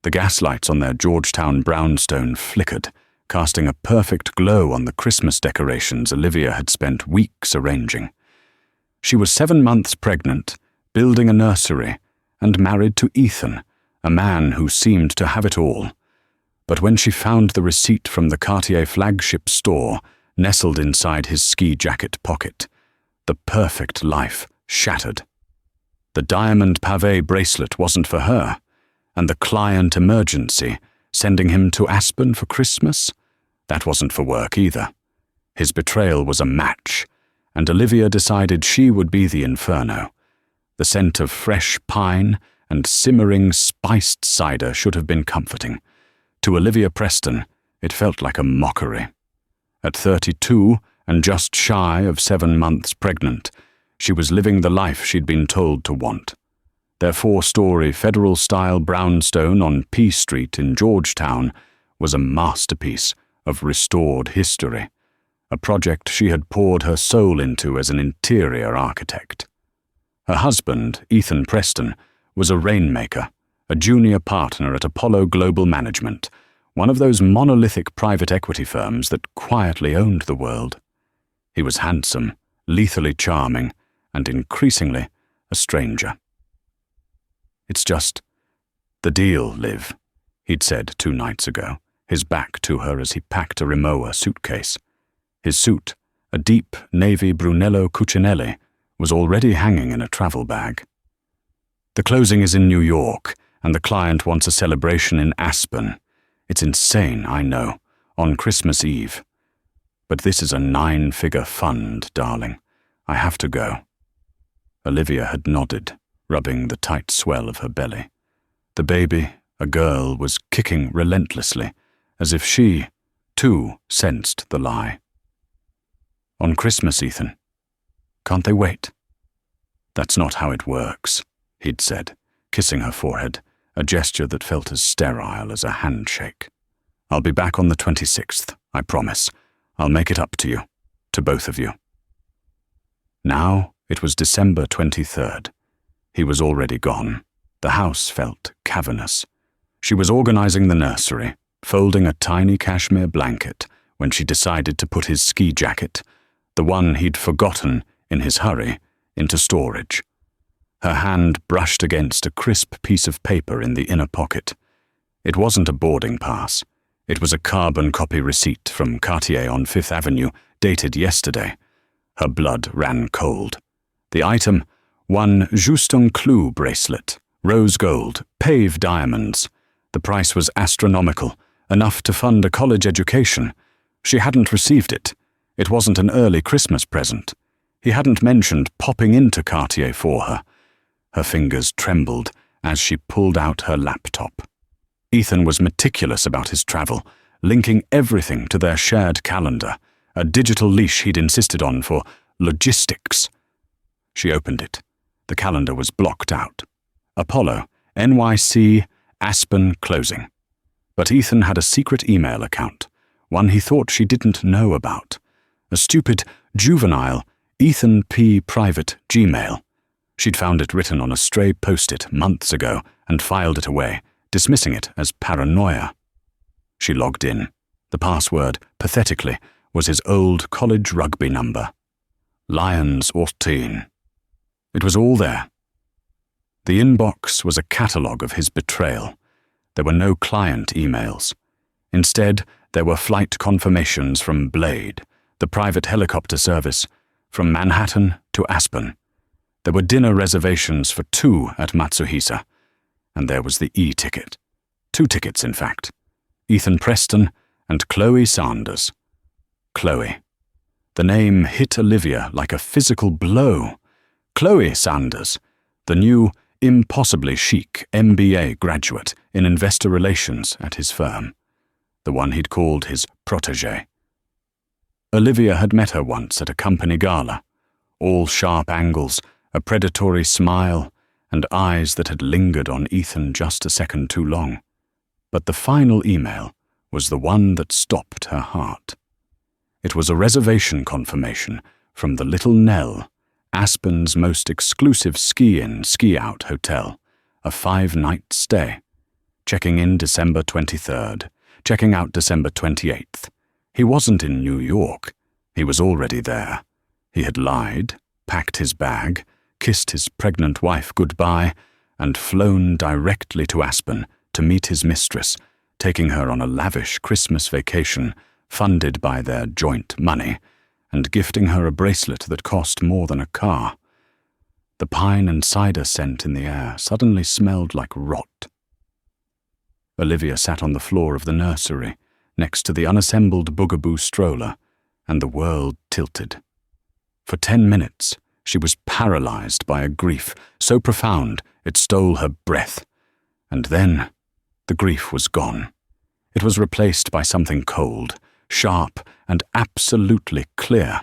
The gaslights on their Georgetown brownstone flickered, casting a perfect glow on the Christmas decorations Olivia had spent weeks arranging. She was 7 months pregnant, building a nursery, and married to Ethan, a man who seemed to have it all. But when she found the receipt from the Cartier flagship store nestled inside his ski jacket pocket, the perfect life shattered. The diamond pavé bracelet wasn't for her, and the client emergency, sending him to Aspen for Christmas, that wasn't for work either. His betrayal was a match, and Olivia decided she would be the inferno. The scent of fresh pine and simmering spiced cider should have been comforting. To Olivia Preston, it felt like a mockery. At 32 and just shy of 7 months pregnant, she was living the life she'd been told to want. Their 4-story federal-style brownstone on P Street in Georgetown was a masterpiece of restored history, a project she had poured her soul into as an interior architect. Her husband, Ethan Preston, was a rainmaker, a junior partner at Apollo Global Management, one of those monolithic private equity firms that quietly owned the world. He was handsome, lethally charming, and increasingly a stranger. "It's just the deal, Liv," he'd said 2 nights ago, his back to her as he packed a Rimowa suitcase. His suit, a deep navy Brunello Cucinelli, was already hanging in a travel bag. "The closing is in New York, and the client wants a celebration in Aspen. It's insane, I know, on Christmas Eve. But this is a 9-figure fund, darling. I have to go." Olivia had nodded, rubbing the tight swell of her belly. The baby, a girl, was kicking relentlessly, as if she, too, sensed the lie. "On Christmas, Ethan. Can't they wait?" "That's not how it works," he'd said, kissing her forehead, a gesture that felt as sterile as a handshake. "I'll be back on the 26th, I promise. I'll make it up to you, to both of you." Now it was December 23rd. He was already gone. The house felt cavernous. She was organizing the nursery, folding a tiny cashmere blanket when she decided to put his ski jacket, the one he'd forgotten in his hurry, into storage. Her hand brushed against a crisp piece of paper in the inner pocket. It wasn't a boarding pass. It was a carbon copy receipt from Cartier on 5th Avenue, dated yesterday. Her blood ran cold. The item, one Justin Clou bracelet, rose gold, pave diamonds. The price was astronomical, enough to fund a college education. She hadn't received it. It wasn't an early Christmas present. He hadn't mentioned popping into Cartier for her. Her fingers trembled as she pulled out her laptop. Ethan was meticulous about his travel, linking everything to their shared calendar, a digital leash he'd insisted on for logistics. She opened it. The calendar was blocked out. Apollo, NYC, Aspen closing. But Ethan had a secret email account, one he thought she didn't know about. A stupid, juvenile, Ethan P. private Gmail. She'd found it written on a stray post-it months ago and filed it away, dismissing it as paranoia. She logged in. The password, pathetically, was his old college rugby number. Lions 14. It was all there. The inbox was a catalogue of his betrayal. There were no client emails. Instead, there were flight confirmations from Blade, the private helicopter service, from Manhattan to Aspen. There were dinner reservations for 2 at Matsuhisa. And there was the e-ticket. 2 tickets, in fact. Ethan Preston and Chloe Sanders. Chloe. The name hit Olivia like a physical blow. Chloe Sanders, the new, impossibly chic MBA graduate in investor relations at his firm. The one he'd called his protégé. Olivia had met her once at a company gala. All sharp angles, a predatory smile, and eyes that had lingered on Ethan just a second too long. But the final email was the one that stopped her heart. It was a reservation confirmation from the Little Nell, Aspen's most exclusive ski-in, ski-out hotel, a 5-night stay. checking in December 23rd, checking out December 28th. He wasn't in New York. He was already there. He had lied, packed his bag, kissed his pregnant wife goodbye, and flown directly to Aspen to meet his mistress, taking her on a lavish Christmas vacation funded by their joint money, and gifting her a bracelet that cost more than a car. The pine and cider scent in the air suddenly smelled like rot. Olivia sat on the floor of the nursery, next to the unassembled Boogaboo stroller, and the world tilted. For 10 minutes, she was paralyzed by a grief so profound it stole her breath. And then, the grief was gone. It was replaced by something cold, sharp, and absolutely clear.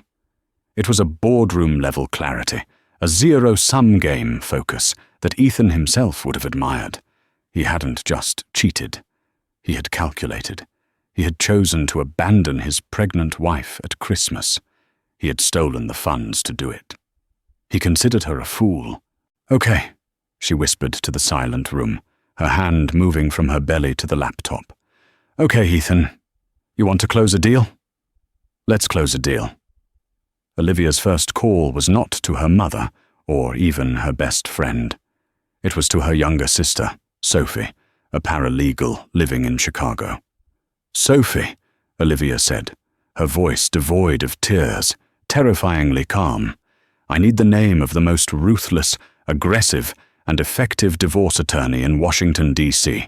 It was a boardroom-level clarity, a zero-sum game focus that Ethan himself would have admired. He hadn't just cheated. He had calculated. He had chosen to abandon his pregnant wife at Christmas. He had stolen the funds to do it. He considered her a fool. "Okay," she whispered to the silent room, her hand moving from her belly to the laptop. "Okay, Ethan. You want to close a deal? Let's close a deal." Olivia's first call was not to her mother, or even her best friend. It was to her younger sister, Sophie, a paralegal living in Chicago. "Sophie," Olivia said, her voice devoid of tears, terrifyingly calm, "I need the name of the most ruthless, aggressive, and effective divorce attorney in Washington, D.C.,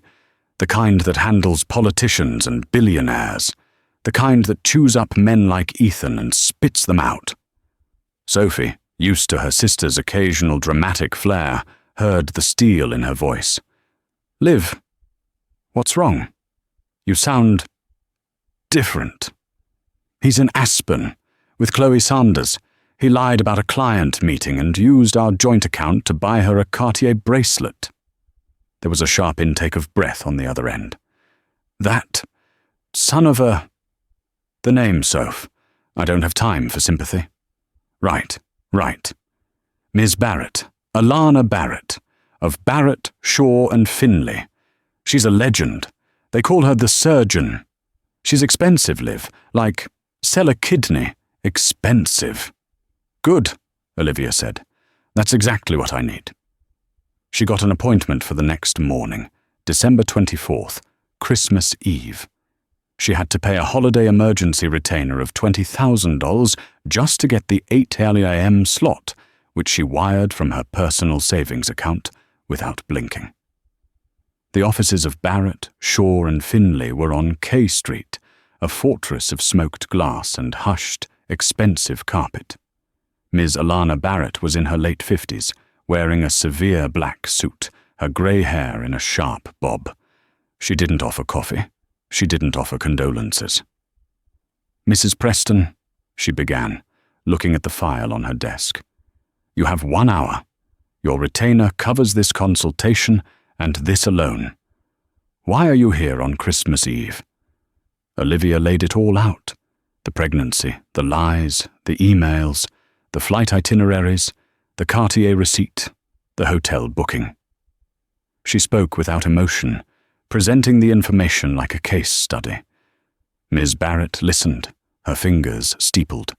the kind that handles politicians and billionaires, the kind that chews up men like Ethan and spits them out." Sophie, used to her sister's occasional dramatic flair, heard the steel in her voice. "Liv, what's wrong? You sound different." "He's in Aspen, with Chloe Sanders. He lied about a client meeting and used our joint account to buy her a Cartier bracelet." There was a sharp intake of breath on the other end. "That son of a—" "The name, Soph. I don't have time for sympathy." Right. Ms. Barrett, Alana Barrett, of Barrett, Shaw and Finley. She's a legend. They call her the surgeon. She's expensive, Liv. Like, sell a kidney. Expensive. "Good," Olivia said. "That's exactly what I need." She got an appointment for the next morning, December 24th, Christmas Eve. She had to pay a holiday emergency retainer of $20,000 just to get the 8 a.m. slot, which she wired from her personal savings account without blinking. The offices of Barrett, Shaw and Finley were on K Street, a fortress of smoked glass and hushed, expensive carpet. Ms. Alana Barrett was in her late 50s, wearing a severe black suit, her grey hair in a sharp bob. She didn't offer coffee. She didn't offer condolences. "Mrs. Preston," she began, looking at the file on her desk. "You have 1 hour. Your retainer covers this consultation and this alone. Why are you here on Christmas Eve?" Olivia laid it all out. The pregnancy, the lies, the emails, the flight itineraries, the Cartier receipt, the hotel booking. She spoke without emotion, presenting the information like a case study. Ms. Barrett listened, her fingers steepled.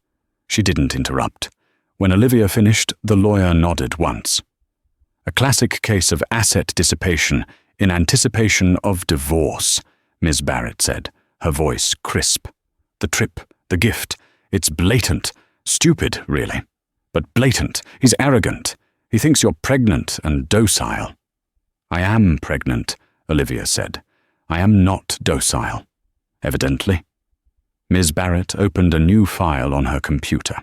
She didn't interrupt. When Olivia finished, the lawyer nodded once. "A classic case of asset dissipation in anticipation of divorce," Ms. Barrett said, her voice crisp. "The trip, the gift, it's blatant. Stupid, really. But blatant. He's arrogant. He thinks you're pregnant and docile." "I am pregnant," Olivia said. "I am not docile. Evidently." Ms. Barrett opened a new file on her computer.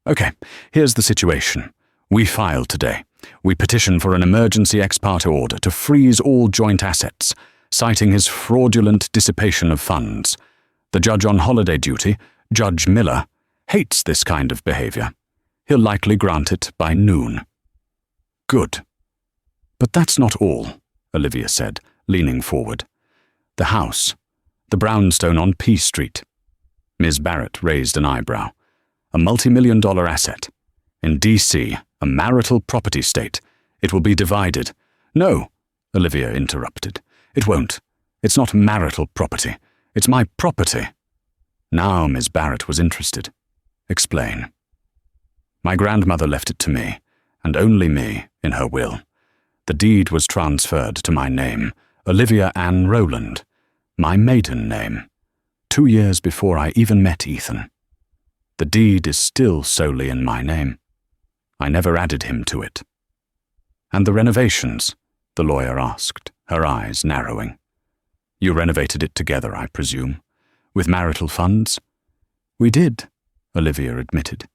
"Okay, here's the situation. We filed today. We petitioned for an emergency ex parte order to freeze all joint assets, citing his fraudulent dissipation of funds. The judge on holiday duty, Judge Miller, hates this kind of behavior. He'll likely grant it by noon." "Good. But that's not all," Olivia said, leaning forward. "The house. The brownstone on P Street." Ms. Barrett raised an eyebrow. "A multi-million-dollar asset. In D.C., a marital property state. It will be divided." "No," Olivia interrupted. It won't. It's not marital property. It's my property. Now Miss Barrett was interested. Explain. My grandmother left it to me, and only me, in her will. The deed was transferred to my name, Olivia Ann Rowland, my maiden name, 2 years before I even met Ethan. The deed is still solely in my name. I never added him to it. And the renovations? The lawyer asked, her eyes narrowing. You renovated it together, I presume, with marital funds? We did, Olivia admitted.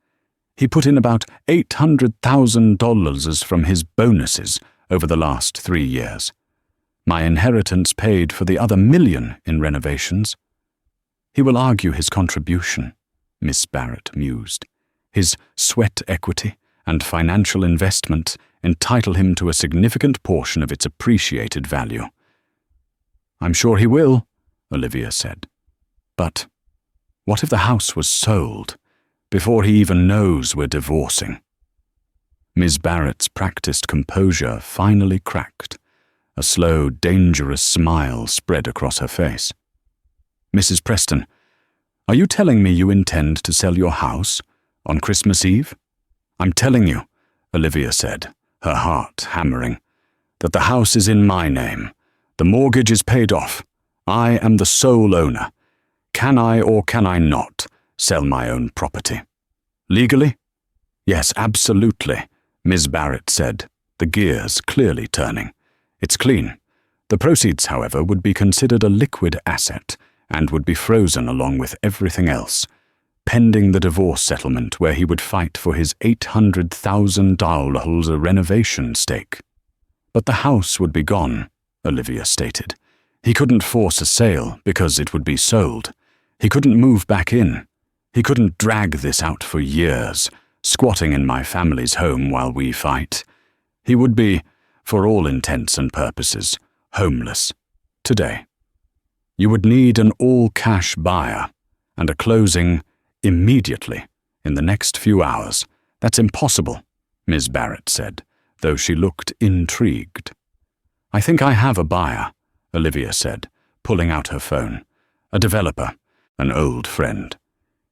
He put in about $800,000 from his bonuses over the last 3 years. My inheritance paid for the other $1 million in renovations. He will argue his contribution, Miss Barrett mused. His sweat equity and financial investment entitle him to a significant portion of its appreciated value. I'm sure he will, Olivia said. But what if the house was sold before he even knows we're divorcing? Miss Barrett's practiced composure finally cracked. A slow, dangerous smile spread across her face. Mrs. Preston, are you telling me you intend to sell your house on Christmas Eve? I'm telling you, Olivia said, her heart hammering, that the house is in my name. The mortgage is paid off. I am the sole owner. Can I or can I not sell my own property? Legally? Yes, absolutely, Ms. Barrett said, the gears clearly turning. It's clean. The proceeds, however, would be considered a liquid asset and would be frozen along with everything else, pending the divorce settlement where he would fight for his $800,000 renovation stake. But the house would be gone, Olivia stated. He couldn't force a sale because it would be sold. He couldn't move back in. He couldn't drag this out for years, squatting in my family's home while we fight. He would be, for all intents and purposes, homeless today. You would need an all-cash buyer and a closing immediately in the next few hours. That's impossible, Ms. Barrett said, though she looked intrigued. I think I have a buyer, Olivia said, pulling out her phone. A developer, an old friend.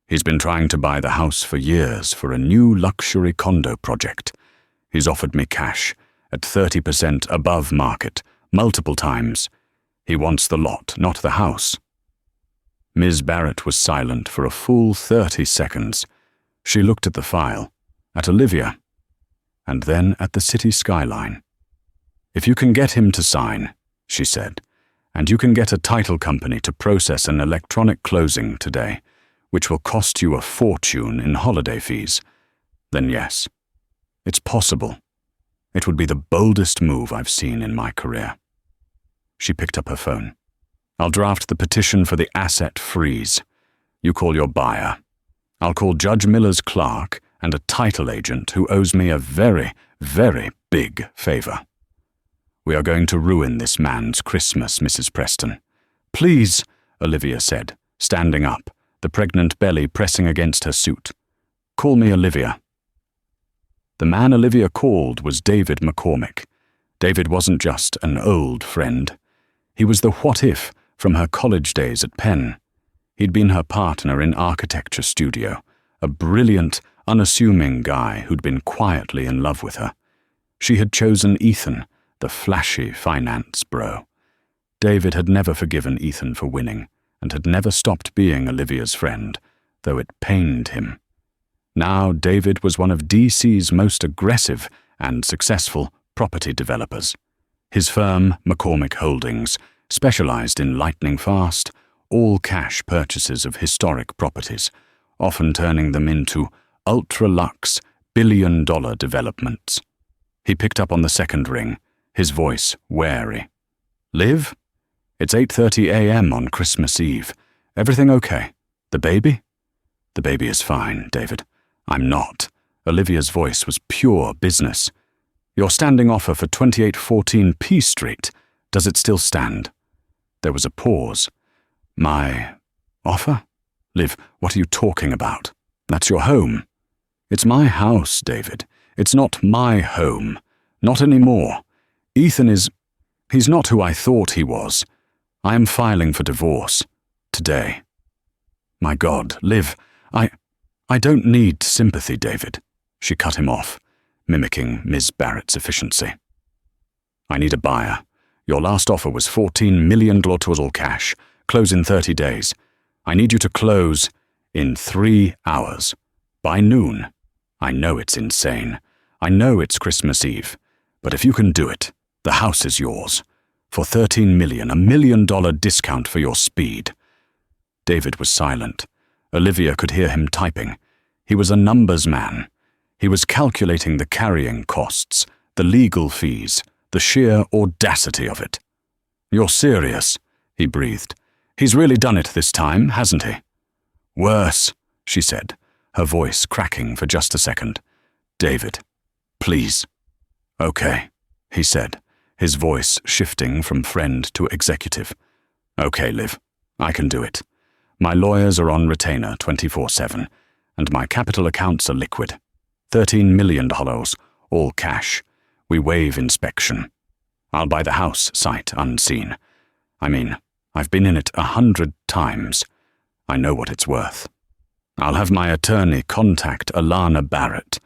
He's been trying to buy the house for years for a new luxury condo project. He's offered me cash at 30% above market, multiple times. He wants the lot, not the house. Ms. Barrett was silent for a full 30 seconds. She looked at the file, at Olivia, and then at the city skyline. If you can get him to sign, she said, and you can get a title company to process an electronic closing today, which will cost you a fortune in holiday fees, then yes, it's possible. It would be the boldest move I've seen in my career. She picked up her phone. I'll draft the petition for the asset freeze. You call your buyer. I'll call Judge Miller's clerk and a title agent who owes me a very, very big favor. We are going to ruin this man's Christmas, Mrs. Preston. Please, Olivia said, standing up, the pregnant belly pressing against her suit. Call me Olivia. The man Olivia called was David McCormick. David wasn't just an old friend. He was the what-if from her college days at Penn. He'd been her partner in architecture studio, a brilliant, unassuming guy who'd been quietly in love with her. She had chosen Ethan, the flashy finance bro. David had never forgiven Ethan for winning and had never stopped being Olivia's friend, though it pained him. Now David was one of DC's most aggressive and successful property developers. His firm, McCormick Holdings, specialized in lightning-fast, all-cash purchases of historic properties, often turning them into ultra-luxe, billion-dollar developments. He picked up on the second ring, his voice wary. Liv? It's 8:30 a.m. on Christmas Eve. Everything okay? The baby? The baby is fine, David. I'm not. Olivia's voice was pure business. Your standing offer for 2814 P Street, does it still stand? There was a pause. My offer? Liv, what are you talking about? That's your home. It's my house, David. It's not my home. Not anymore. Ethan is... He's not who I thought he was. I am filing for divorce. Today. My God, Liv, I don't need sympathy, David. She cut him off, mimicking Ms. Barrett's efficiency. I need a buyer. Your last offer was $14 million total cash. Close in 30 days. I need you to close in 3 hours. By noon. I know it's insane. I know it's Christmas Eve. But if you can do it, the house is yours. For $13 million, $1 million discount for your speed. David was silent. Olivia could hear him typing. He was a numbers man. He was calculating the carrying costs, the legal fees, the sheer audacity of it. You're serious, he breathed. He's really done it this time, hasn't he? Worse, she said, her voice cracking for just a second. David, please. Okay, he said, his voice shifting from friend to executive. Okay, Liv, I can do it. My lawyers are on retainer 24/7, and my capital accounts are liquid. $13 million, all cash. We waive inspection. I'll buy the house sight unseen. I mean, I've been in it 100 times. I know what it's worth. I'll have my attorney contact Alana Barrett.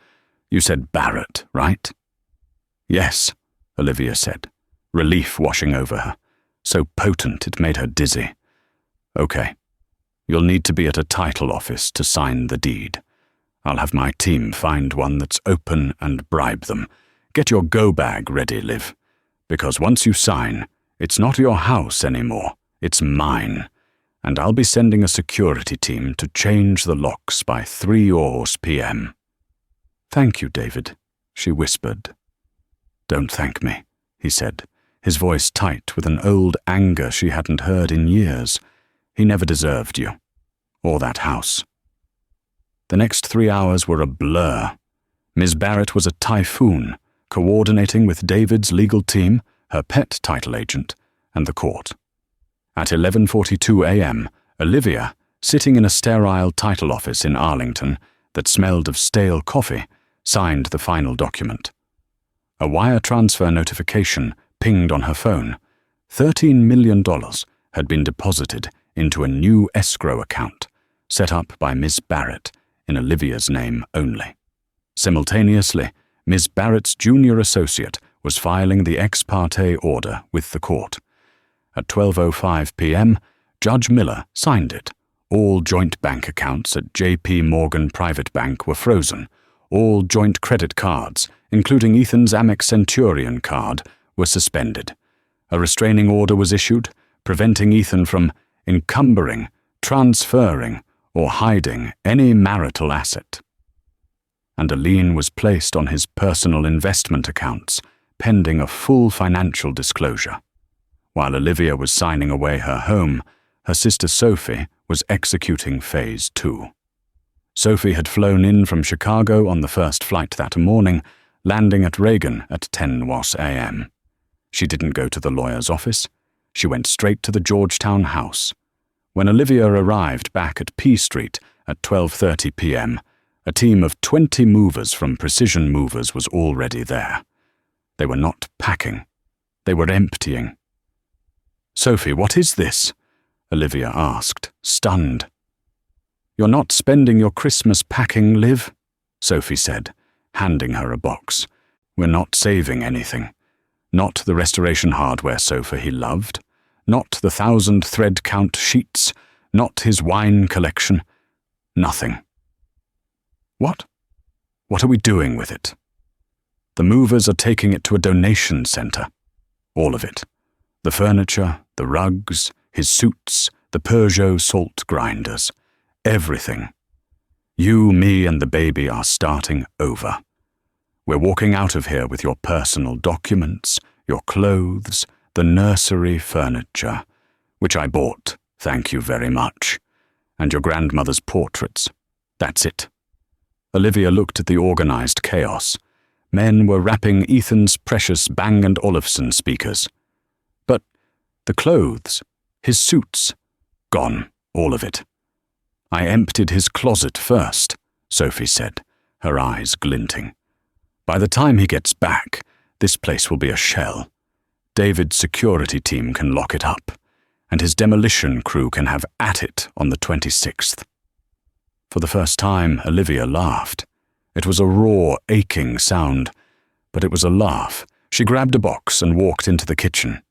You said Barrett, right? Yes, Olivia said, relief washing over her, so potent it made her dizzy. Okay. You'll need to be at a title office to sign the deed. I'll have my team find one that's open and bribe them. Get your go bag ready, Liv. Because once you sign, it's not your house anymore. It's mine. And I'll be sending a security team to change the locks by 3 p.m. Thank you, David, she whispered. Don't thank me, he said, his voice tight with an old anger she hadn't heard in years. He never deserved you. Or that house. The next 3 hours were a blur. Ms. Barrett was a typhoon, coordinating with David's legal team, her pet title agent, and the court. At 11:42 a.m., Olivia, sitting in a sterile title office in Arlington that smelled of stale coffee, signed the final document. A wire transfer notification pinged on her phone. $13 million had been deposited into a new escrow account, set up by Miss Barrett in Olivia's name only. Simultaneously, Miss Barrett's junior associate was filing the ex parte order with the court. At 12:05 p.m., Judge Miller signed it. All joint bank accounts at J.P. Morgan Private Bank were frozen. All joint credit cards, including Ethan's Amex Centurion card, were suspended. A restraining order was issued, preventing Ethan from encumbering, transferring, or hiding any marital asset. And a lien was placed on his personal investment accounts, pending a full financial disclosure. While Olivia was signing away her home, her sister Sophie was executing Phase 2. Sophie had flown in from Chicago on the first flight that morning, landing at Reagan at 10 a.m. She didn't go to the lawyer's office. She went straight to the Georgetown house. When Olivia arrived back at P Street at 12:30 p.m., a team of 20 movers from Precision Movers was already there. They were not packing. They were emptying. Sophie, what is this? Olivia asked, stunned. You're not spending your Christmas packing, Liv, Sophie said, handing her a box. We're not saving anything. Not the restoration hardware sofa he loved. Not the 1,000 thread count sheets. Not his wine collection. Nothing. What? What are we doing with it? The movers are taking it to a donation center. All of it. The furniture, the rugs, his suits, the Peugeot salt grinders. Everything. You, me, and the baby are starting over. We're walking out of here with your personal documents, your clothes, the nursery furniture, which I bought, thank you very much, and your grandmother's portraits. That's it. Olivia looked at the organized chaos. Men were wrapping Ethan's precious Bang & Olufsen speakers. But the clothes, his suits, gone, all of it. I emptied his closet first, Sophie said, her eyes glinting. By the time he gets back, this place will be a shell. David's security team can lock it up, and his demolition crew can have at it on the 26th. For the first time, Olivia laughed. It was a raw, aching sound, but it was a laugh. She grabbed a box and walked into the kitchen.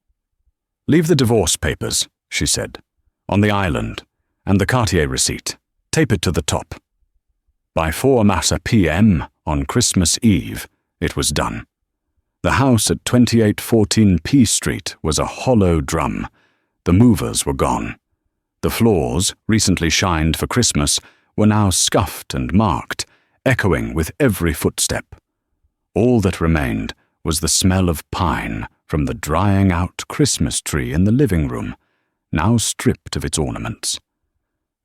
"Leave the divorce papers," she said, "on the island, and the Cartier receipt. Tape it to the top." By 4:00 p.m. on Christmas Eve, it was done. The house at 2814 P Street was a hollow drum. The movers were gone. The floors, recently shined for Christmas, were now scuffed and marked, echoing with every footstep. All that remained was the smell of pine from the drying-out Christmas tree in the living room, now stripped of its ornaments.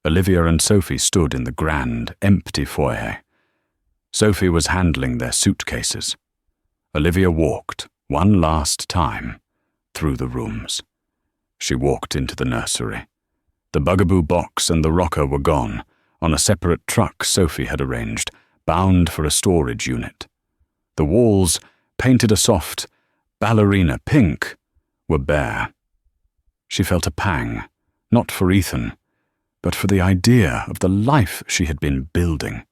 Olivia and Sophie stood in the grand, empty foyer. Sophie was handling their suitcases. Olivia walked, one last time, through the rooms. She walked into the nursery. The bugaboo box and the rocker were gone, on a separate truck Sophie had arranged, bound for a storage unit. The walls, painted a soft ballerina pink, were bare. She felt a pang, not for Ethan, but for the idea of the life she had been building,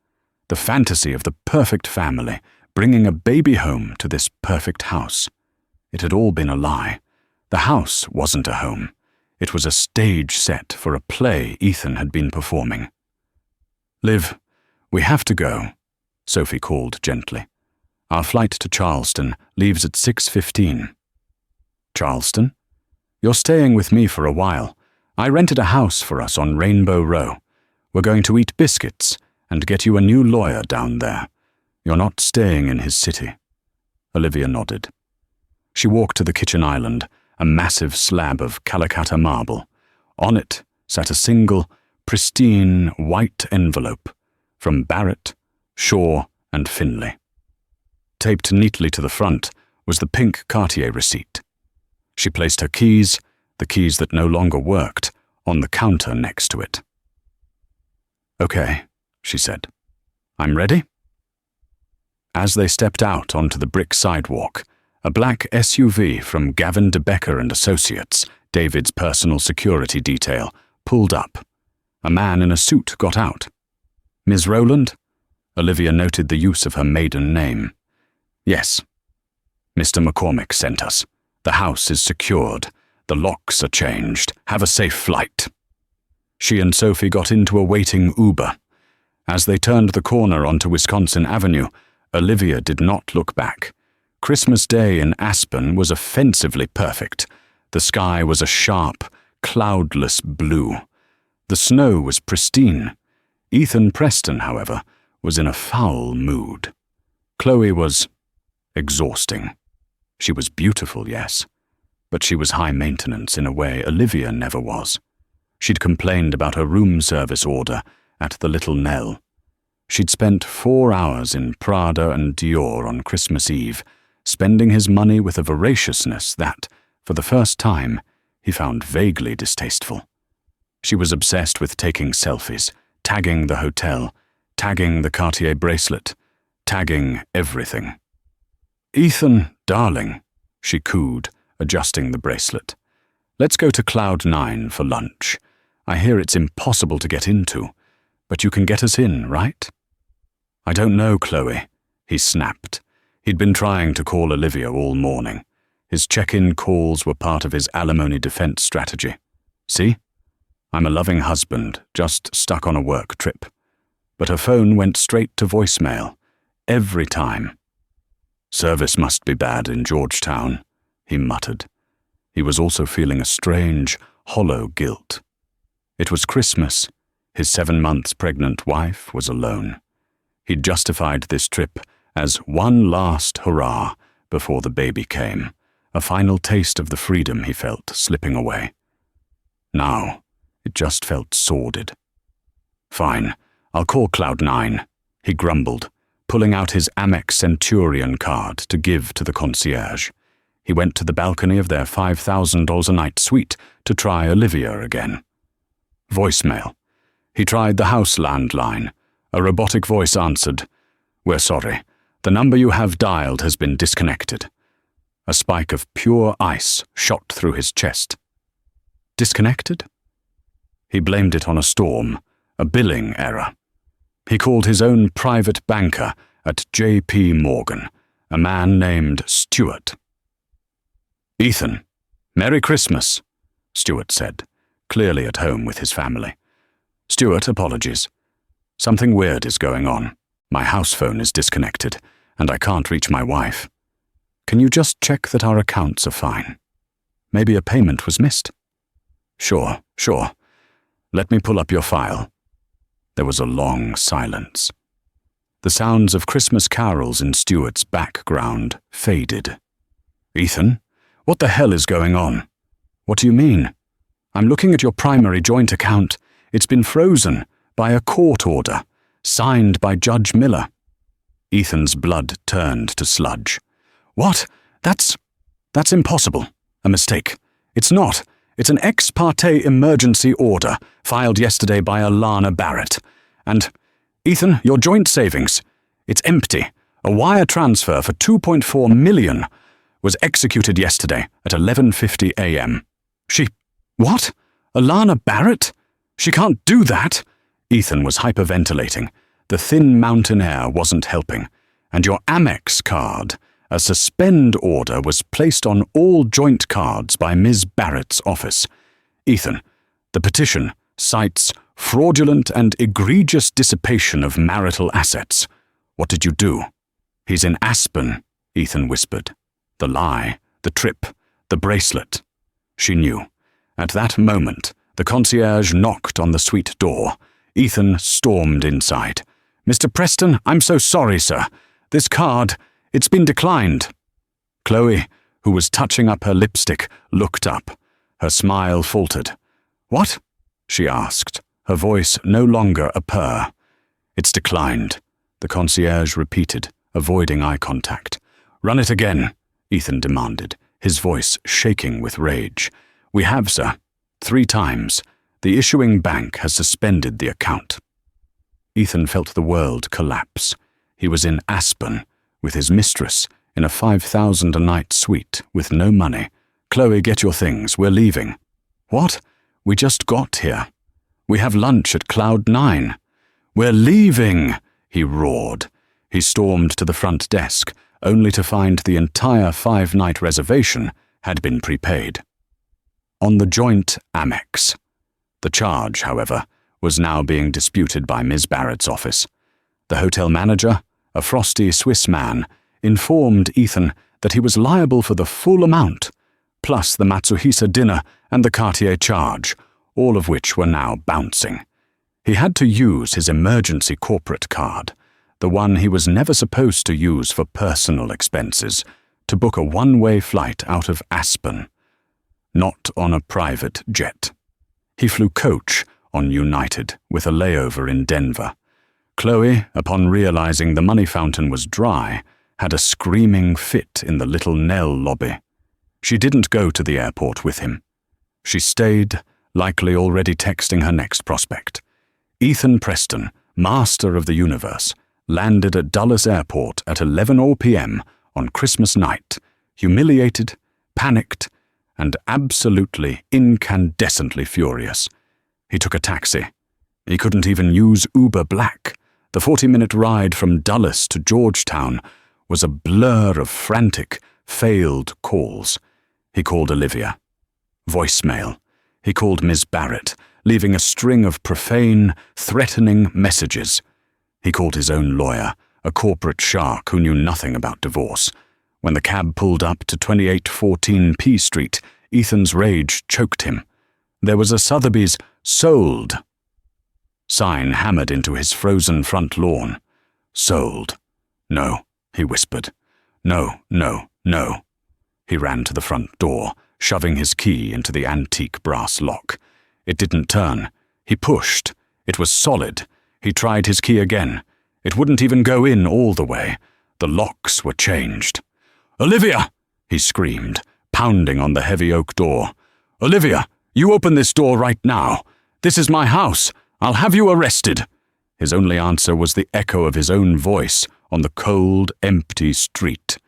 the fantasy of the perfect family, bringing a baby home to this perfect house. It had all been a lie. The house wasn't a home. It was a stage set for a play Ethan had been performing. "Liv, we have to go," Sophie called gently. "Our flight to Charleston leaves at 6:15. "Charleston? You're staying with me for a while. I rented a house for us on Rainbow Row. We're going to eat biscuits and get you a new lawyer down there. You're not staying in his city." Olivia nodded. She walked to the kitchen island, a massive slab of Calacatta marble. On it sat a single, pristine, white envelope from Barrett, Shaw, and Finlay. Taped neatly to the front was the pink Cartier receipt. She placed her keys, the keys that no longer worked, on the counter next to it. "Okay," she said. "I'm ready?" As they stepped out onto the brick sidewalk, a black SUV from Gavin DeBecker and Associates, David's personal security detail, pulled up. A man in a suit got out. "Ms. Rowland?" Olivia noted the use of her maiden name. "Yes." "Mr. McCormick sent us. The house is secured. The locks are changed. Have a safe flight." She and Sophie got into a waiting Uber. As they turned the corner onto Wisconsin Avenue, Olivia did not look back. Christmas Day in Aspen was offensively perfect. The sky was a sharp, cloudless blue. The snow was pristine. Ethan Preston, however, was in a foul mood. Chloe was exhausting. She was beautiful, yes, but she was high maintenance in a way Olivia never was. She'd complained about her room service order at the Little Nell. She'd spent 4 hours in Prada and Dior on Christmas Eve, spending his money with a voraciousness that, for the first time, he found vaguely distasteful. She was obsessed with taking selfies, tagging the hotel, tagging the Cartier bracelet, tagging everything. "Ethan, darling," she cooed, adjusting the bracelet. "Let's go to Cloud 9 for lunch. I hear it's impossible to get into, but you can get us in, right?" "I don't know, Chloe," he snapped. He'd been trying to call Olivia all morning. His check-in calls were part of his alimony defense strategy. "See? I'm a loving husband, just stuck on a work trip." But her phone went straight to voicemail, every time. "Service must be bad in Georgetown," he muttered. He was also feeling a strange, hollow guilt. It was Christmas. His 7 months pregnant wife was alone. He'd justified this trip as one last hurrah before the baby came, a final taste of the freedom he felt slipping away. Now, it just felt sordid. "Fine, I'll call Cloud 9, he grumbled, pulling out his Amex Centurion card to give to the concierge. He went to the balcony of their $5,000 a night suite to try Olivia again. Voicemail. He tried the house landline. A robotic voice answered, "We're sorry. The number you have dialed has been disconnected." A spike of pure ice shot through his chest. Disconnected? He blamed it on a storm, a billing error. He called his own private banker at J.P. Morgan, a man named Stewart. "Ethan, Merry Christmas," Stewart said, clearly at home with his family. "Stewart, apologies. Something weird is going on. My house phone is disconnected, and I can't reach my wife. Can you just check that our accounts are fine? Maybe a payment was missed." Sure. Let me pull up your file." There was a long silence. The sounds of Christmas carols in Stewart's background faded. "Ethan, what the hell is going on?" "What do you mean?" "I'm looking at your primary joint account. It's been frozen by a court order, signed by Judge Miller." Ethan's blood turned to sludge. "What? That's impossible. A mistake. It's not. It's an ex parte emergency order filed yesterday by Alana Barrett. And, Ethan, your joint savings. It's empty. A wire transfer for $2.4 million was executed yesterday at 11:50 a.m. What? Alana Barrett? She can't do that." Ethan was hyperventilating. The thin mountain air wasn't helping. "And your Amex card. A suspend order was placed on all joint cards by Ms. Barrett's office. Ethan, the petition cites fraudulent and egregious dissipation of marital assets. What did you do?" "He's in Aspen," Ethan whispered. The lie, the trip, the bracelet. She knew. At that moment, the concierge knocked on the suite door. Ethan stormed inside. "Mr. Preston, I'm so sorry, sir. This card, it's been declined." Chloe, who was touching up her lipstick, looked up. Her smile faltered. "What?" she asked, her voice no longer a purr. "It's declined," the concierge repeated, avoiding eye contact. "Run it again," Ethan demanded, his voice shaking with rage. "We have, sir. 3 times. The issuing bank has suspended the account." Ethan felt the world collapse. He was in Aspen, with his mistress, in a $5,000 a night suite, with no money. "Chloe, get your things. We're leaving." "What? We just got here. We have lunch at Cloud 9. "We're leaving," he roared. He stormed to the front desk, only to find the entire 5-night reservation had been prepaid. On the joint Amex. The charge, however, was now being disputed by Ms. Barrett's office. The hotel manager, a frosty Swiss man, informed Ethan that he was liable for the full amount, plus the Matsuhisa dinner and the Cartier charge, all of which were now bouncing. He had to use his emergency corporate card, the one he was never supposed to use for personal expenses, to book a one-way flight out of Aspen. Not on a private jet. He flew coach on United with a layover in Denver. Chloe, upon realizing the money fountain was dry, had a screaming fit in the Little Nell lobby. She didn't go to the airport with him. She stayed, likely already texting her next prospect. Ethan Preston, master of the universe, landed at Dulles Airport at 11 p.m. on Christmas night, humiliated, panicked, and absolutely incandescently furious. He took a taxi. He couldn't even use Uber Black. The 40-minute ride from Dulles to Georgetown was a blur of frantic, failed calls. He called Olivia. Voicemail. He called Ms. Barrett, leaving a string of profane, threatening messages. He called his own lawyer, a corporate shark who knew nothing about divorce. When the cab pulled up to 2814 P Street, Ethan's rage choked him. There was a Sotheby's "Sold" sign hammered into his frozen front lawn. Sold. "No," he whispered. "No, no, no." He ran to the front door, shoving his key into the antique brass lock. It didn't turn. He pushed. It was solid. He tried his key again. It wouldn't even go in all the way. The locks were changed. "Olivia!" he screamed, pounding on the heavy oak door. "Olivia, you open this door right now. This is my house. I'll have you arrested." His only answer was the echo of his own voice on the cold, empty street.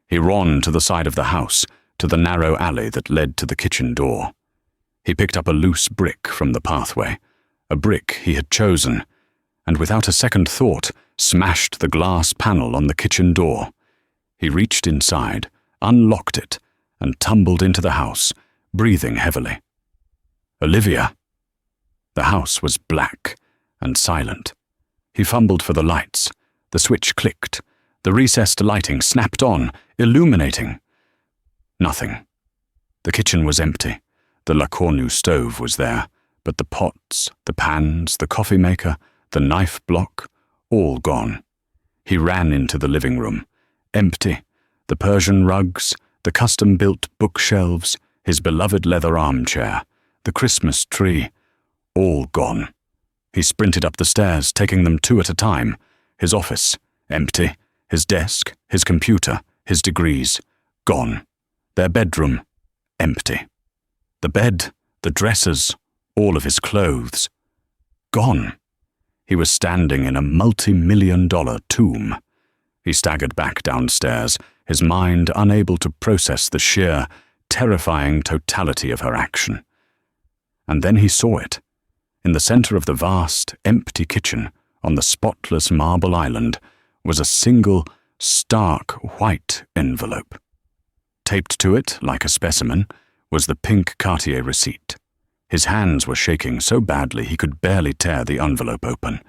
He ran to the side of the house, to the narrow alley that led to the kitchen door. He picked up a loose brick from the pathway, a brick he had chosen, and without a second thought, smashed the glass panel on the kitchen door. He reached inside, unlocked it, and tumbled into the house, breathing heavily. Olivia! The house was black and silent. He fumbled for the lights. The switch clicked. The recessed lighting snapped on, illuminating. Nothing. The kitchen was empty. The La Cornue stove was there, but the pots, the pans, the coffee maker, the knife block, all gone. He ran into the living room. Empty. The Persian rugs, the custom-built bookshelves, his beloved leather armchair, the Christmas tree, all gone. He sprinted up the stairs, taking them two at a time. His office, empty. His desk, his computer, his degrees, gone. Their bedroom, empty. The bed, the dressers, all of his clothes, gone. He was standing in a multi-million-dollar tomb. He staggered back downstairs, his mind unable to process the sheer, terrifying totality of her action. And then he saw it. In the center of the vast, empty kitchen, on the spotless marble island, was a single, stark white envelope. Taped to it, like a specimen, was the pink Cartier receipt. His hands were shaking so badly he could barely tear the envelope open.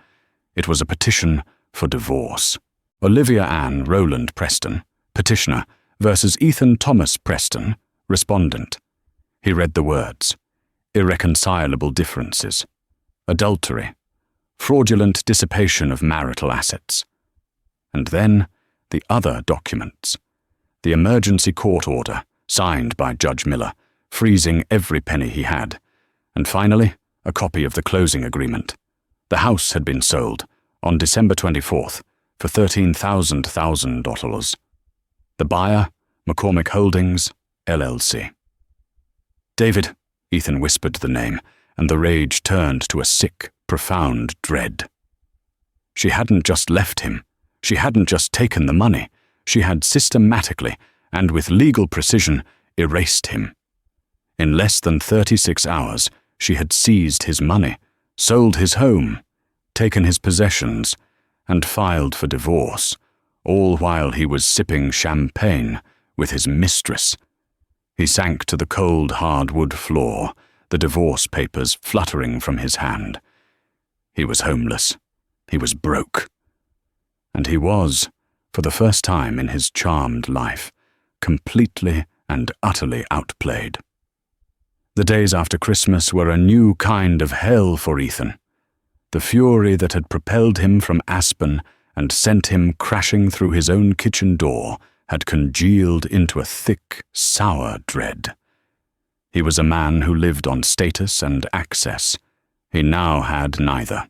It was a petition for divorce. Olivia Ann Rowland Preston, petitioner, versus Ethan Thomas Preston, respondent. He read the words: irreconcilable differences, adultery, fraudulent dissipation of marital assets. And then the other documents. The emergency court order, signed by Judge Miller, freezing every penny he had. And finally, a copy of the closing agreement. The house had been sold on December 24th for $13,000. The buyer, McCormick Holdings, LLC. David, Ethan whispered the name, and the rage turned to a sick, profound dread. She hadn't just left him. She hadn't just taken the money. She had systematically, and with legal precision, erased him. In less than 36 hours, she had seized his money, sold his home, taken his possessions, and filed for divorce, all while he was sipping champagne with his mistress. He sank to the cold hardwood floor, the divorce papers fluttering from his hand. He was homeless. He was broke. And he was, for the first time in his charmed life, completely and utterly outplayed. The days after Christmas were a new kind of hell for Ethan. The fury that had propelled him from Aspen and sent him crashing through his own kitchen door had congealed into a thick, sour dread. He was a man who lived on status and access. He now had neither.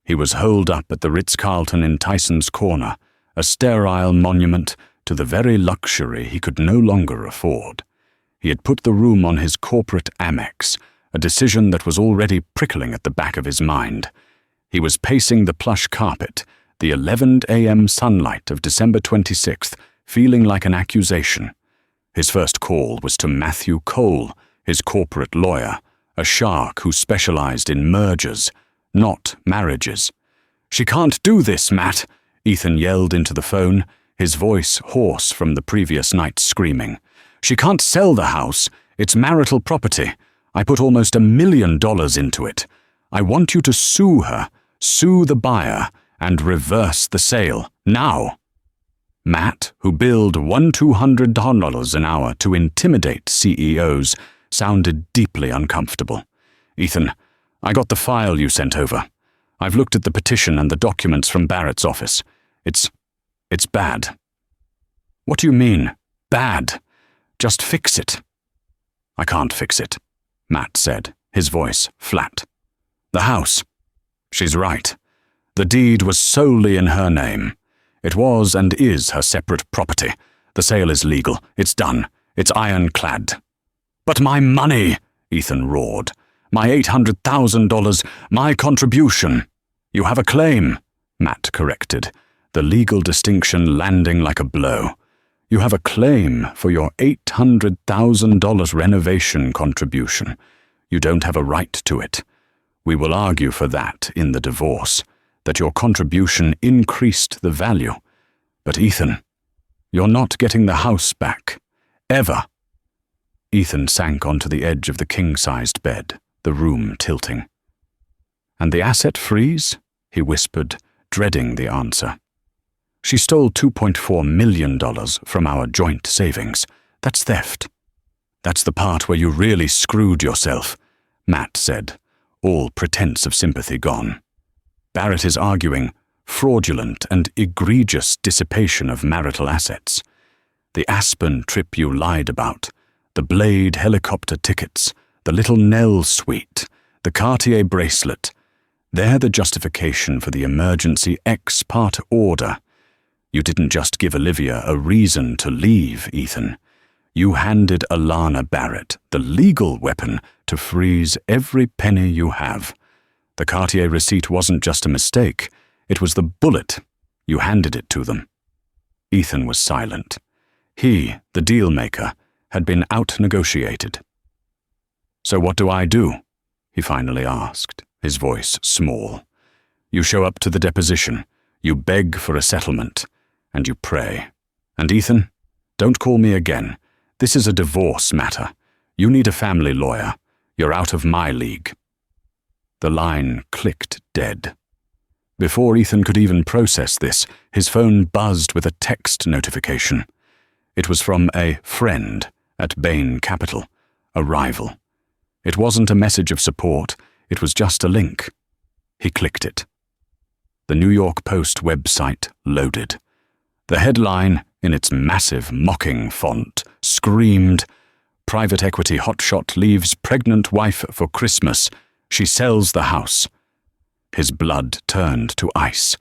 He was holed up at the Ritz-Carlton in Tyson's Corner, a sterile monument to the very luxury he could no longer afford. He had put the room on his corporate Amex, a decision that was already prickling at the back of his mind. He was pacing the plush carpet, the 11 a.m. sunlight of December 26th, feeling like an accusation. His first call was to Matthew Cole, his corporate lawyer, a shark who specialized in mergers, not marriages. "She can't do this, Matt," Ethan yelled into the phone, his voice hoarse from the previous night's screaming. "She can't sell the house. It's marital property. I put almost $1 million into it. I want you to sue her, sue the buyer, and reverse the sale, now." Matt, who billed $200 an hour to intimidate CEOs, sounded deeply uncomfortable. "Ethan, I got the file you sent over. I've looked at the petition and the documents from Barrett's office. It's bad." "What do you mean, bad? Just fix it." "I can't fix it," Matt said, his voice flat. "The house. She's right. The deed was solely in her name. It was and is her separate property. The sale is legal. It's done. It's ironclad." "But my money," Ethan roared. "My $800,000, my contribution." "You have a claim," Matt corrected, the legal distinction landing like a blow. You have a claim for your $800,000 renovation contribution. You don't have a right to it. We will argue for that in the divorce, that your contribution increased the value. But Ethan, you're not getting the house back. Ever. Ethan sank onto the edge of the king-sized bed, the room tilting. And the asset freeze? He whispered, dreading the answer. She stole $2.4 million from our joint savings. That's theft. That's the part where you really screwed yourself, Matt said, all pretense of sympathy gone. Barrett is arguing fraudulent and egregious dissipation of marital assets. The Aspen trip you lied about, the Blade helicopter tickets, the little Nell suite, the Cartier bracelet, they're the justification for the emergency ex parte order. You didn't just give Olivia a reason to leave, Ethan. You handed Alana Barrett the legal weapon to freeze every penny you have. The Cartier receipt wasn't just a mistake. It was the bullet. You handed it to them. Ethan was silent. He, the deal-maker, had been out-negotiated. So what do I do? He finally asked, his voice small. You show up to the deposition. You beg for a settlement. And you pray. And Ethan, don't call me again. This is a divorce matter. You need a family lawyer. You're out of my league. The line clicked dead. Before Ethan could even process this, his phone buzzed with a text notification. It was from a friend at Bain Capital, a rival. It wasn't a message of support, it was just a link. He clicked it. The New York Post website loaded. The headline, in its massive, mocking font, screamed, "Private equity hotshot leaves pregnant wife for Christmas. She sells the house." His blood turned to ice.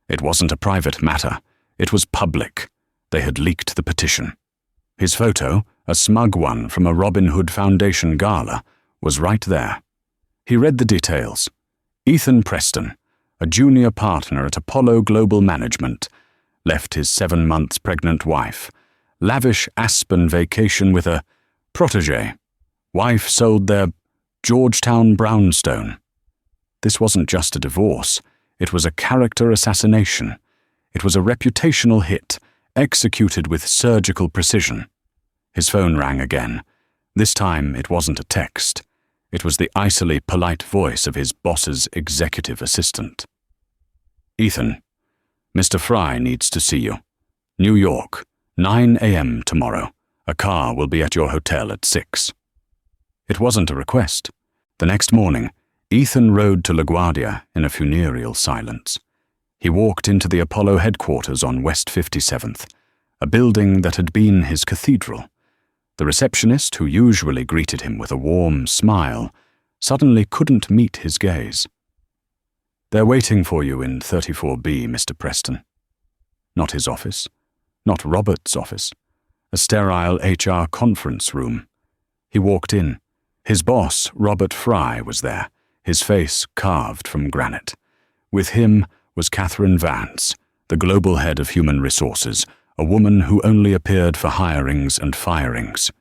It wasn't a private matter. It was public. They had leaked the petition. His photo, a smug one from a Robin Hood Foundation gala, was right there. He read the details. Ethan Preston, a junior partner at Apollo Global Management, left his 7 months pregnant wife. Lavish Aspen vacation with a protégé. Wife sold their Georgetown brownstone. This wasn't just a divorce. It was a character assassination. It was a reputational hit, executed with surgical precision. His phone rang again. This time it wasn't a text. It was the icily polite voice of his boss's executive assistant. Ethan, Mr. Fry needs to see you. New York, 9 a.m. tomorrow. A car will be at your hotel at 6. It wasn't a request. The next morning, Ethan rode to LaGuardia in a funereal silence. He walked into the Apollo headquarters on West 57th, a building that had been his cathedral. The receptionist, who usually greeted him with a warm smile, suddenly couldn't meet his gaze. "They're waiting for you in 34B, Mr. Preston." Not his office. Not Robert's office. A sterile HR conference room. He walked in. His boss, Robert Fry, was there, his face carved from granite. With him was Catherine Vance, the global head of human resources, a woman who only appeared for hirings and firings.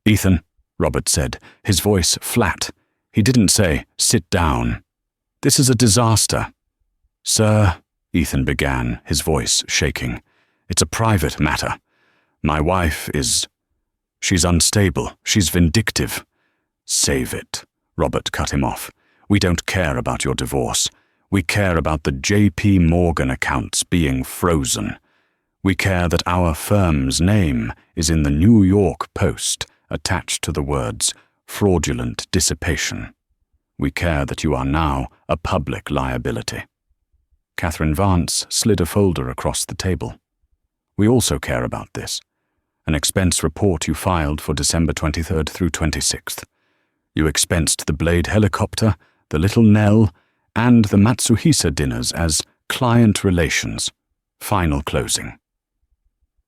"Ethan," Robert said, his voice flat. He didn't say, "Sit down." "This is a disaster." "Sir," Ethan began, his voice shaking, "it's a private matter. My wife is... she's unstable. She's vindictive." "Save it," Robert cut him off. "We don't care about your divorce. We care about the J.P. Morgan accounts being frozen. We care that our firm's name is in the New York Post, attached to the words fraudulent dissipation. We care that you are now a public liability." Catherine Vance slid a folder across the table. "We also care about this. An expense report you filed for December 23rd through 26th. You expensed the Blade helicopter, the Little Nell, and the Matsuhisa dinners as client relations. Final closing.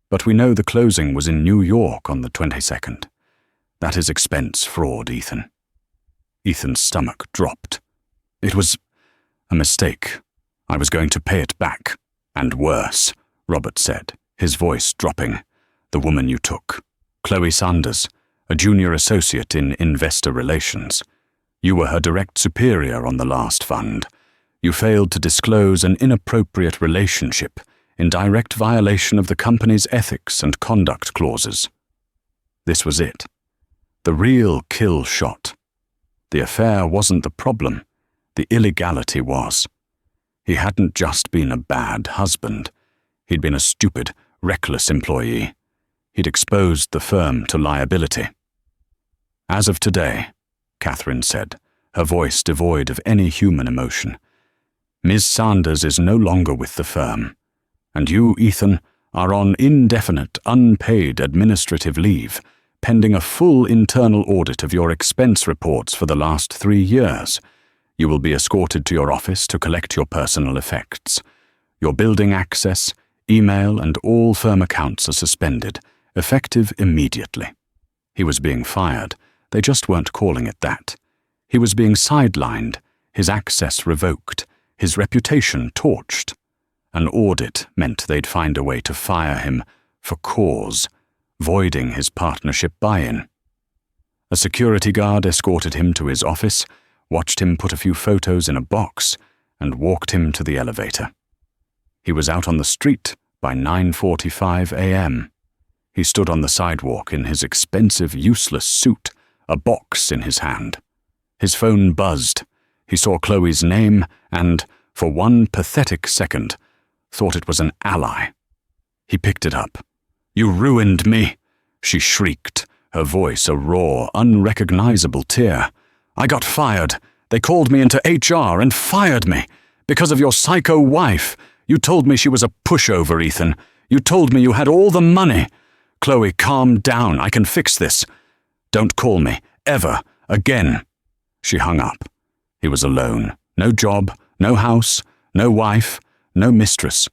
But we know the closing was in New York on the 22nd. That is expense fraud, Ethan." Ethan's stomach dropped. "It was a mistake. I was going to pay it back. And worse," Robert said, his voice dropping. the woman you took, Chloe Sanders, a junior associate in investor relations. You were her direct superior on the last fund. You failed to disclose an inappropriate relationship in direct violation of the company's ethics and conduct clauses. This was it. The real kill shot. The affair wasn't the problem. The illegality was. He hadn't just been a bad husband. He'd been a stupid, reckless employee. He'd exposed the firm to liability. As of today, Catherine said, her voice devoid of any human emotion, Ms. Sanders is no longer with the firm, and you, Ethan, are on indefinite, unpaid administrative leave, pending a full internal audit of your expense reports for the last 3 years. You will be escorted to your office to collect your personal effects. Your building access, email, and all firm accounts are suspended, effective immediately. He was being fired. They just weren't calling it that. He was being sidelined, his access revoked, his reputation torched. An audit meant they'd find a way to fire him for cause, voiding his partnership buy-in. A security guard escorted him to his office, watched him put a few photos in a box, and walked him to the elevator. He was out on the street by 9:45 a.m. He stood on the sidewalk in his expensive, useless suit, a box in his hand. His phone buzzed. He saw Chloe's name and, for one pathetic second, thought it was an ally. He picked it up. "You ruined me," she shrieked, her voice a raw, unrecognizable tear. "I got fired. They called me into HR and fired me. Because of your psycho wife. You told me she was a pushover, Ethan. You told me you had all the money. Chloe, calm down. I can fix this. Don't call me, ever, again." She hung up. He was alone. No job, no house, no wife, no mistress.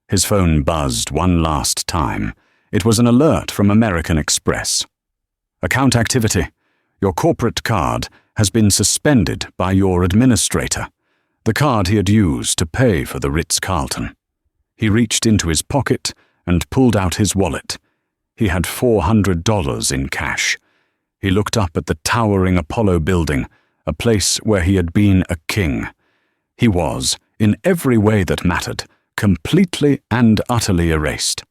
His phone buzzed one last time. It was an alert from American Express. "Account activity. Your corporate card has been suspended by your administrator." The card he had used to pay for the Ritz-Carlton. He reached into his pocket and pulled out his wallet. He had $400 in cash. He looked up at the towering Apollo building, a place where he had been a king. He was, in every way that mattered, completely and utterly erased.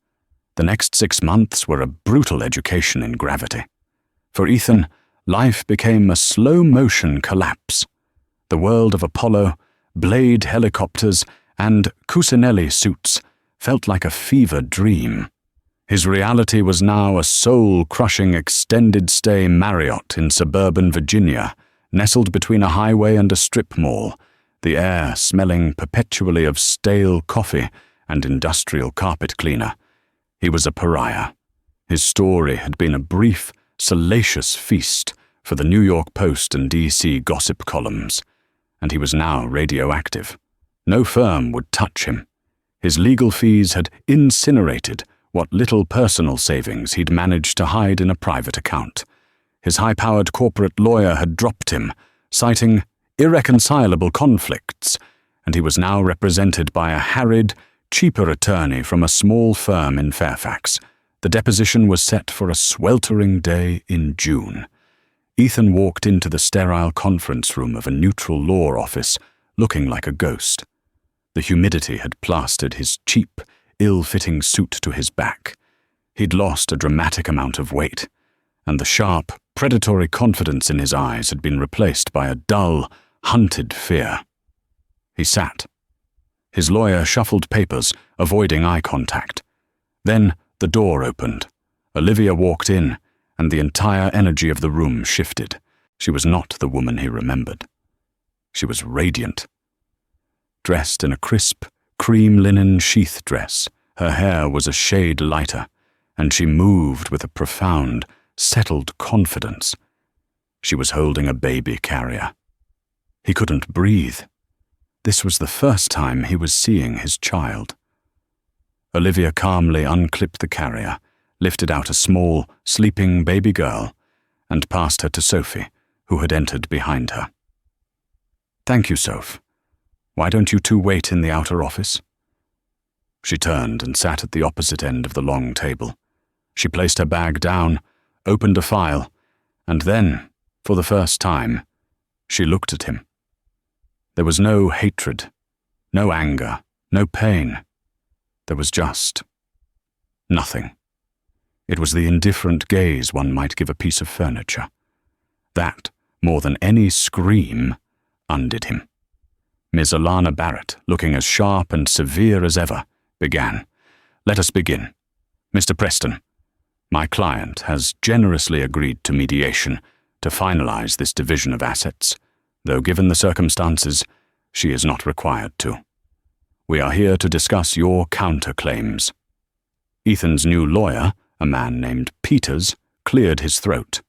The next 6 months were a brutal education in gravity. For Ethan, life became a slow-motion collapse. The world of Apollo, Blade helicopters, and Cusinelli suits felt like a fever dream. His reality was now a soul-crushing extended-stay Marriott in suburban Virginia, nestled between a highway and a strip mall, the air smelling perpetually of stale coffee and industrial carpet cleaner. He was a pariah. His story had been a brief, salacious feast for the New York Post and D.C. gossip columns, and he was now radioactive. No firm would touch him. His legal fees had incinerated what little personal savings he'd managed to hide in a private account. His high-powered corporate lawyer had dropped him, citing irreconcilable conflicts, and he was now represented by a harried, cheaper attorney from a small firm in Fairfax. The deposition was set for a sweltering day in June. Ethan walked into the sterile conference room of a neutral law office, looking like a ghost. The humidity had plastered his cheap, ill-fitting suit to his back. He'd lost a dramatic amount of weight, and the sharp, predatory confidence in his eyes had been replaced by a dull, hunted fear. He sat. His lawyer shuffled papers, avoiding eye contact. Then the door opened. Olivia walked in, and the entire energy of the room shifted. She was not the woman he remembered. She was radiant. Dressed in a crisp, cream linen sheath dress, her hair was a shade lighter, and she moved with a profound, settled confidence. She was holding a baby carrier. He couldn't breathe. This was the first time he was seeing his child. Olivia calmly unclipped the carrier, lifted out a small, sleeping baby girl, and passed her to Sophie, who had entered behind her. "Thank you, Soph. Why don't you two wait in the outer office?" She turned and sat at the opposite end of the long table. She placed her bag down, opened a file, and then, for the first time, she looked at him. There was no hatred, no anger, no pain. There was just nothing. It was the indifferent gaze one might give a piece of furniture. That, more than any scream, undid him. Miss Alana Barrett, looking as sharp and severe as ever, began. "Let us begin. Mr. Preston, my client has generously agreed to mediation to finalize this division of assets, though given the circumstances, she is not required to. We are here to discuss your counterclaims." Ethan's new lawyer, a man named Peters, cleared his throat.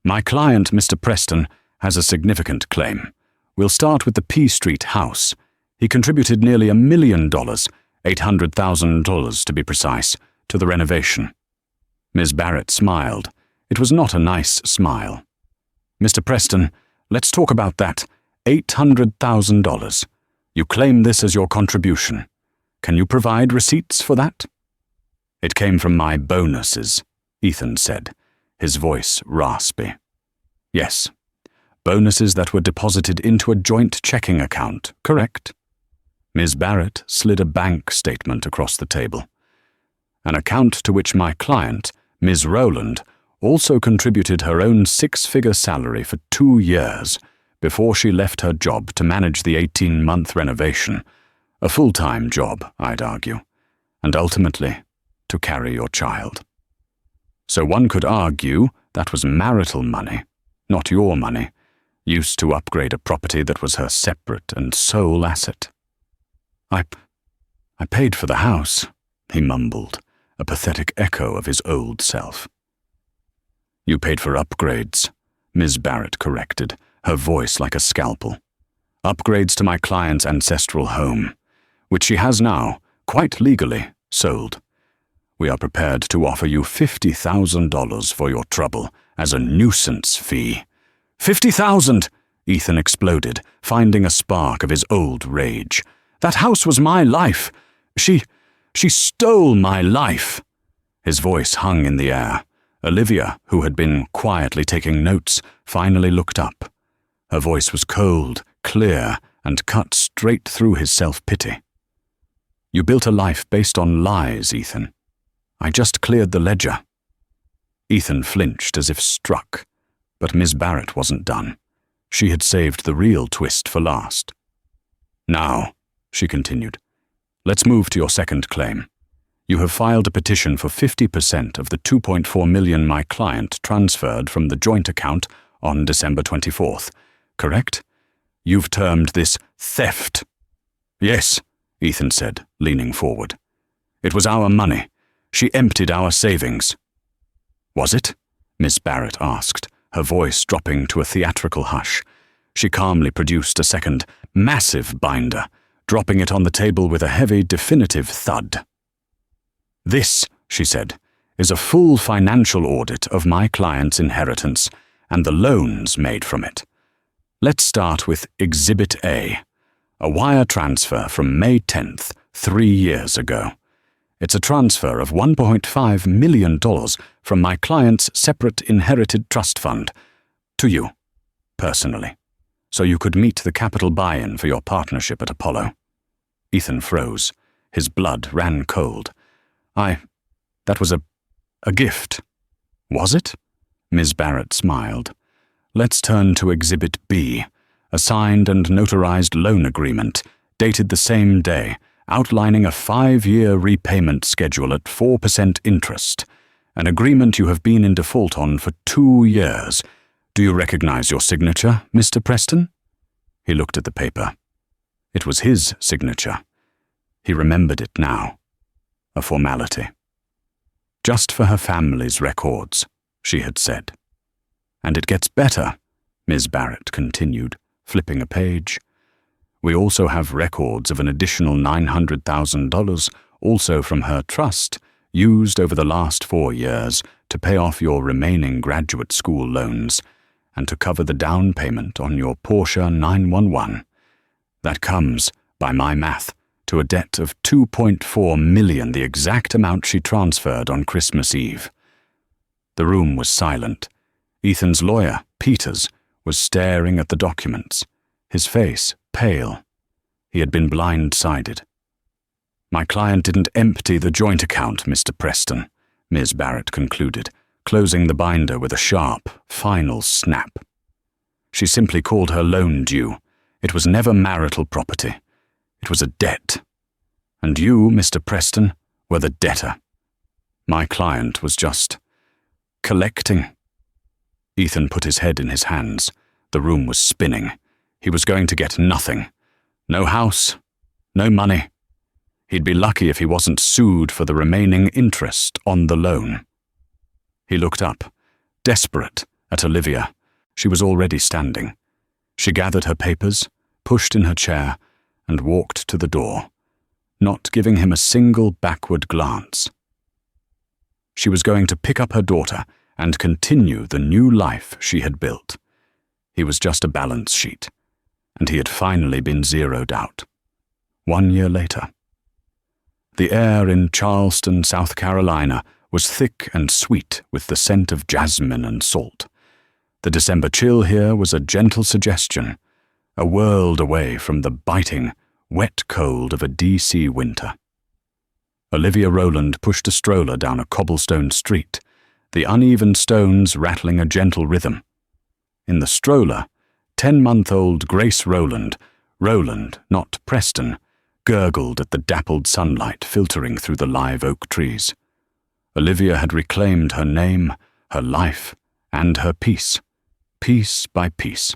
"My client, Mr. Preston, has a significant claim. We'll start with the P Street house. He contributed nearly $1 million, $800,000 to be precise, to the renovation." Ms. Barrett smiled. It was not a nice smile. "Mr. Preston, let's talk about that $800,000. You claim this as your contribution. Can you provide receipts for that?" "It came from my bonuses," Ethan said, his voice raspy. "Yes, bonuses that were deposited into a joint checking account, correct?" Ms. Barrett slid a bank statement across the table. "An account to which my client, Ms. Rowland, also contributed her own 6-figure salary for 2 years before she left her job to manage the 18-month renovation, a full-time job, I'd argue, and ultimately to carry your child. So one could argue that was marital money, not your money, used to upgrade a property that was her separate and sole asset." I paid for the house," he mumbled, a pathetic echo of his old self. "You paid for upgrades," Ms. Barrett corrected, her voice like a scalpel. "Upgrades to my client's ancestral home, which she has now, quite legally, sold. We are prepared to offer you $50,000 for your trouble as a nuisance fee." "50,000!" Ethan exploded, finding a spark of his old rage. "That house was my life. She stole my life." His voice hung in the air. Olivia, who had been quietly taking notes, finally looked up. Her voice was cold, clear, and cut straight through his self-pity. "You built a life based on lies, Ethan. I just cleared the ledger." Ethan flinched as if struck, but Ms. Barrett wasn't done. She had saved the real twist for last. "Now," she continued, "let's move to your second claim. You have filed a petition for 50% of the $2.4 million my client transferred from the joint account on December 24th, correct? You've termed this theft." "Yes," Ethan said, leaning forward. "It was our money. She emptied our savings." "Was it?" Miss Barrett asked, her voice dropping to a theatrical hush. She calmly produced a second, massive binder, dropping it on the table with a heavy, definitive thud. "This," she said, "is a full financial audit of my client's inheritance and the loans made from it. Let's start with Exhibit A, a wire transfer from May 10th, 3 years ago. It's a transfer of $1.5 million from my client's separate inherited trust fund to you, personally, so you could meet the capital buy-in for your partnership at Apollo." Ethan froze. His blood ran cold. That was a gift." "Was it?" Ms. Barrett smiled. "Let's turn to Exhibit B, a signed and notarized loan agreement, dated the same day, outlining a 5-year repayment schedule at 4% interest, an agreement you have been in default on for 2 years. Do you recognize your signature, Mr. Preston?" He looked at the paper. It was his signature. He remembered it now. A formality. "Just for her family's records," she had said. "And it gets better," Ms. Barrett continued, flipping a page. "We also have records of an additional $900,000, also from her trust, used over the last 4 years to pay off your remaining graduate school loans and to cover the down payment on your Porsche 911. That comes, by my math, to a debt of $2.4 million, the exact amount she transferred on Christmas Eve. The room was silent. Ethan's lawyer, Peters, was staring at the documents, his face pale. He had been blindsided. "My client didn't empty the joint account, Mr. Preston," Ms. Barrett concluded, closing the binder with a sharp, final snap. "She simply called her loan due. It was never marital property. It was a debt. And you, Mr. Preston, were the debtor. My client was just collecting." Ethan put his head in his hands. The room was spinning. He was going to get nothing. No house, no money. He'd be lucky if he wasn't sued for the remaining interest on the loan. He looked up, desperate, at Olivia. She was already standing. She gathered her papers, pushed in her chair, and walked to the door, not giving him a single backward glance. She was going to pick up her daughter and continue the new life she had built. He was just a balance sheet, and he had finally been zeroed out. 1 year later. The air in Charleston, South Carolina, was thick and sweet with the scent of jasmine and salt. The December chill here was a gentle suggestion, a world away from the biting, wet cold of a D.C. winter. Olivia Rowland pushed a stroller down a cobblestone street, the uneven stones rattling a gentle rhythm. In the stroller, 10-month-old Grace Rowland, not Preston, gurgled at the dappled sunlight filtering through the live oak trees. Olivia had reclaimed her name, her life, and her peace, piece by piece.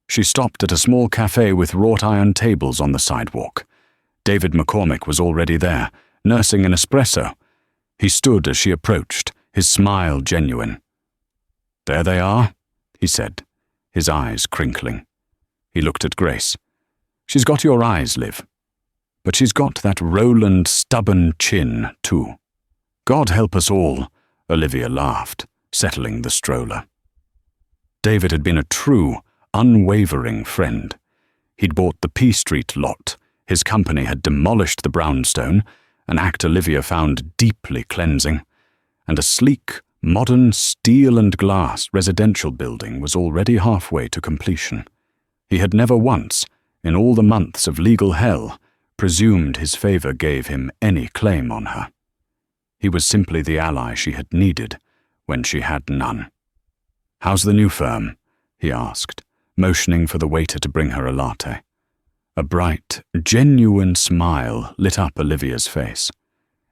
She stopped at a small cafe with wrought iron tables on the sidewalk. David McCormick was already there, nursing an espresso. He stood as she approached, his smile genuine. "There they are," he said, his eyes crinkling. He looked at Grace. "She's got your eyes, Liv. But she's got that Rowland stubborn chin, too." "God help us all," Olivia laughed, settling the stroller. David had been a true, unwavering friend. He'd bought the P Street lot. His company had demolished the brownstone, an act Olivia found deeply cleansing, and a sleek, modern steel and glass residential building was already halfway to completion. He had never once, in all the months of legal hell, presumed his favor gave him any claim on her. He was simply the ally she had needed when she had none. "How's the new firm?" he asked, motioning for the waiter to bring her a latte. A bright, genuine smile lit up Olivia's face.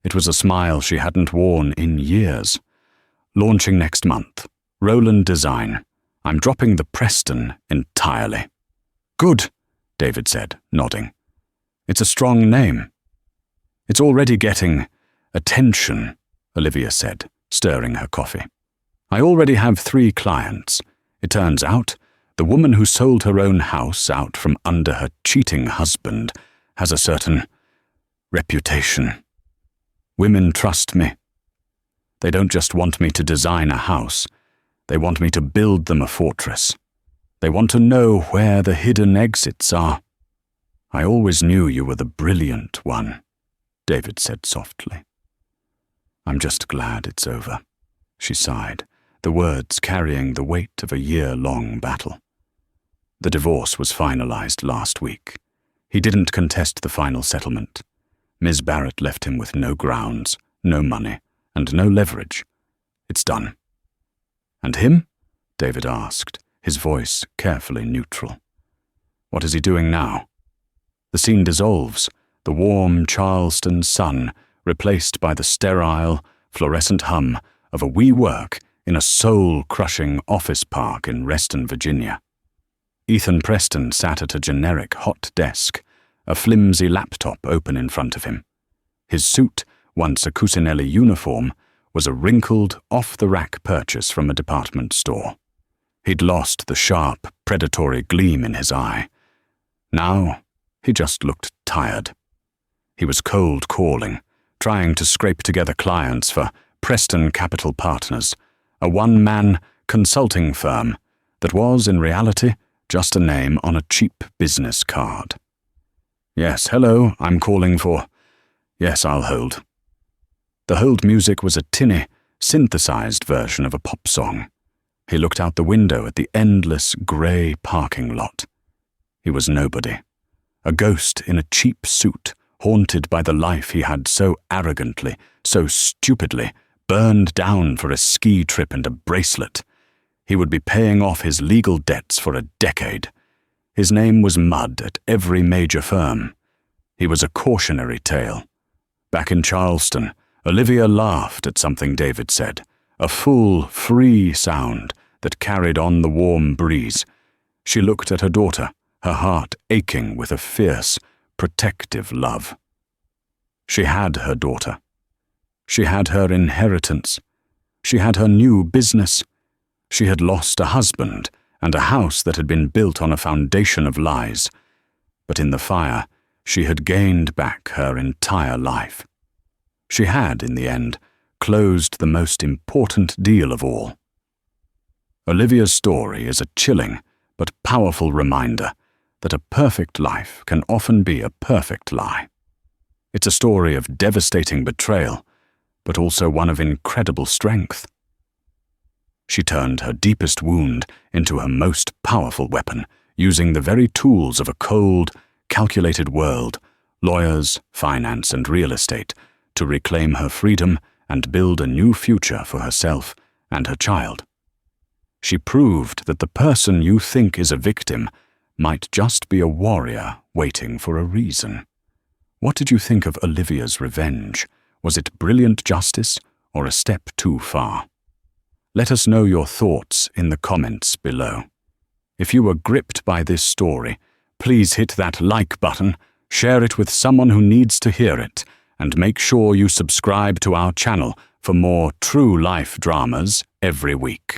It was a smile she hadn't worn in years. "Launching next month. Rowland Design. I'm dropping the Preston entirely." "Good," David said, nodding. "It's a strong name." "It's already getting attention," Olivia said, stirring her coffee. "I already have 3 clients. It turns out the woman who sold her own house out from under her cheating husband has a certain reputation. Women trust me. They don't just want me to design a house. They want me to build them a fortress. They want to know where the hidden exits are." "I always knew you were the brilliant one," David said softly. "I'm just glad it's over," she sighed, the words carrying the weight of a year-long battle. The divorce was finalized last week. He didn't contest the final settlement. Ms. Barrett left him with no grounds, no money, and no leverage. It's done. "And him?" David asked, his voice carefully neutral. "What is he doing now?" The scene dissolves, the warm Charleston sun replaced by the sterile, fluorescent hum of a WeWork in a soul-crushing office park in Reston, Virginia. Ethan Preston sat at a generic hot desk, a flimsy laptop open in front of him. His suit, once a Cusinelli uniform, was a wrinkled, off-the-rack purchase from a department store. He'd lost the sharp, predatory gleam in his eye. Now, he just looked tired. He was cold calling, trying to scrape together clients for Preston Capital Partners, a one-man consulting firm that was, in reality, just a name on a cheap business card. Yes, hello, I'm calling for... Yes, I'll hold. The hold music was a tinny, synthesized version of a pop song. He looked out the window at the endless grey parking lot. He was nobody. A ghost in a cheap suit, haunted by the life he had so arrogantly, so stupidly, burned down for a ski trip and a bracelet. He would be paying off his legal debts for a decade. His name was mud at every major firm. He was a cautionary tale. Back in Charleston, Olivia laughed at something David said, a full, free sound that carried on the warm breeze. She looked at her daughter, her heart aching with a fierce, protective love. She had her daughter. She had her inheritance. She had her new business. She had lost a husband and a house that had been built on a foundation of lies. But in the fire, she had gained back her entire life. She had, in the end, closed the most important deal of all. Olivia's story is a chilling but powerful reminder that a perfect life can often be a perfect lie. It's a story of devastating betrayal, but also one of incredible strength. She turned her deepest wound into her most powerful weapon, using the very tools of a cold, calculated world, lawyers, finance, and real estate, to reclaim her freedom and build a new future for herself and her child. She proved that the person you think is a victim might just be a warrior waiting for a reason. What did you think of Olivia's revenge? Was it brilliant justice or a step too far? Let us know your thoughts in the comments below. If you were gripped by this story, please hit that like button, share it with someone who needs to hear it, and make sure you subscribe to our channel for more true life dramas every week.